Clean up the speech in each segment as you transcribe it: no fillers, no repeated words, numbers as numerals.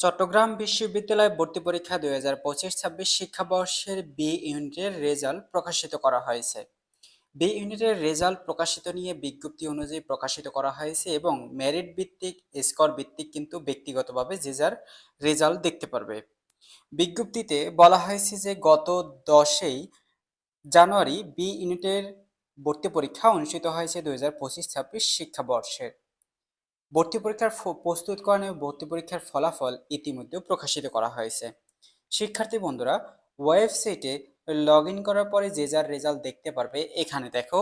চট্টগ্রাম বিশ্ববিদ্যালয় ভর্তি পরীক্ষা ২০২৫-২৬ শিক্ষাবর্ষের বি ইউনিটের রেজাল্ট প্রকাশিত করা হয়েছে। বি ইউনিটের রেজাল্ট প্রকাশিত নিয়ে বিজ্ঞপ্তি অনুযায়ী প্রকাশিত করা হয়েছে এবং মেরিট ভিত্তিক, স্কোর ভিত্তিক কিন্তু ব্যক্তিগতভাবে যে যার রেজাল্ট দেখতে পারবে। বিজ্ঞপ্তিতে বলা হয়েছে যে গত ১০ই জানুয়ারি বি ইউনিটের ভর্তি পরীক্ষা অনুষ্ঠিত হয়েছে ২০২৫-২৬ শিক্ষাবর্ষের। ভর্তি পরীক্ষার প্রস্তুতকরণ এবং ভর্তি পরীক্ষার ফলাফল ইতিমধ্যে প্রকাশিত করা হয়েছে। শিক্ষার্থী বন্ধুরা, ওয়েবসাইটে লগ ইন করার পরে যে যার রেজাল্ট দেখতে পারবে। এখানে দেখো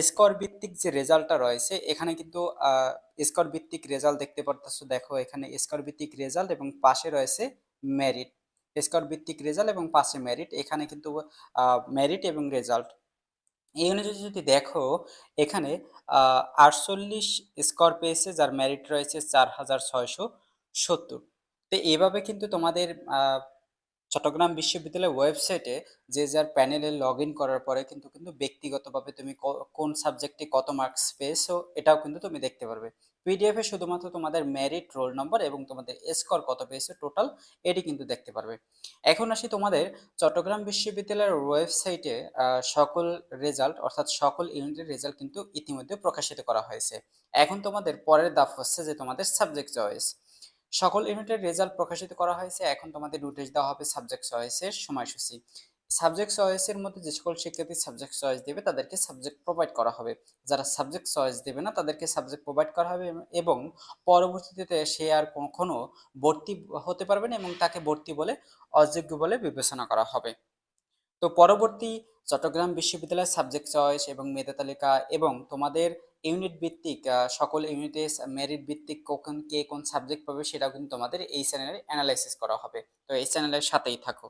স্কোর ভিত্তিক যে রেজাল্টটা রয়েছে, এখানে কিন্তু স্কোর ভিত্তিক রেজাল্ট দেখতে পারতেছো। দেখো এখানে স্কোর ভিত্তিক রেজাল্ট এবং পাশে রয়েছে মেরিট। স্কোর ভিত্তিক রেজাল্ট এবং পাশে মেরিট, এখানে কিন্তু মেরিট এবং রেজাল্ট এই অনুযায়ী যদি দেখো, এখানে ৪৮ স্কোর পেয়েছে, যার মেরিট রয়েছে ৪,৬৭০। তো এভাবে কিন্তু তোমাদের চট্টগ্রাম বিশ্ববিদ্যালয়ের ওয়েবসাইটে যে যার প্যানেলে লগ ইন করার পরে কিন্তু ব্যক্তিগতভাবে তুমি কোন সাবজেক্টে কত মার্কস পেয়েছো এটাও কিন্তু তুমি দেখতে পারবে। পিডিএফ এ শুধুমাত্র তোমাদের মেরিট, রোল নম্বর এবং তোমাদের স্কোর কত পেয়েছো টোটাল, এটি কিন্তু দেখতে পারবে। এখন আসি তোমাদের চট্টগ্রাম বিশ্ববিদ্যালয়ের ওয়েবসাইটে সকল রেজাল্ট, অর্থাৎ সকল ইউনিটের রেজাল্ট কিন্তু ইতিমধ্যে প্রকাশিত করা হয়েছে। এখন তোমাদের পরের ধাপ হচ্ছে যে তোমাদের সাবজেক্ট চয়েস। সকল ইউনিটের রেজাল্ট প্রকাশিত করা হয়েছে। এখন তোমাদের নোটিশ দেওয়া হবে সাবজেক্ট চয়েসের সময়সূচি। সাবজেক্ট চয়েসের মধ্যে যে সকল শিক্ষার্থী সাবজেক্ট চয়েস দেবে তাদেরকে সাবজেক্ট প্রোভাইড করা হবে। যারা সাবজেক্ট চয়েস দেবে না তাদেরকে সাবজেক্ট প্রোভাইড করা হবে এবং পরবর্তীতে সে আর কখনো ভর্তি হতে পারবে না এবং তাকে ভর্তি বলে অযোগ্য বলে বিবেচনা করা হবে। তো পরবর্তী চট্টগ্রাম বিশ্ববিদ্যালয়ের সাবজেক্ট চয়েস এবং মেধা তালিকা এবং তোমাদের ইউনিট ভিত্তিক সকল ইউনিটে মেরিট ভিত্তিক কখন কে কোন সাবজেক্ট পাবে সেটাও কিন্তু তোমাদের এই চ্যানেলে অ্যানালাইসিস করা হবে। তো এই চ্যানেলের সাথেই থাকো।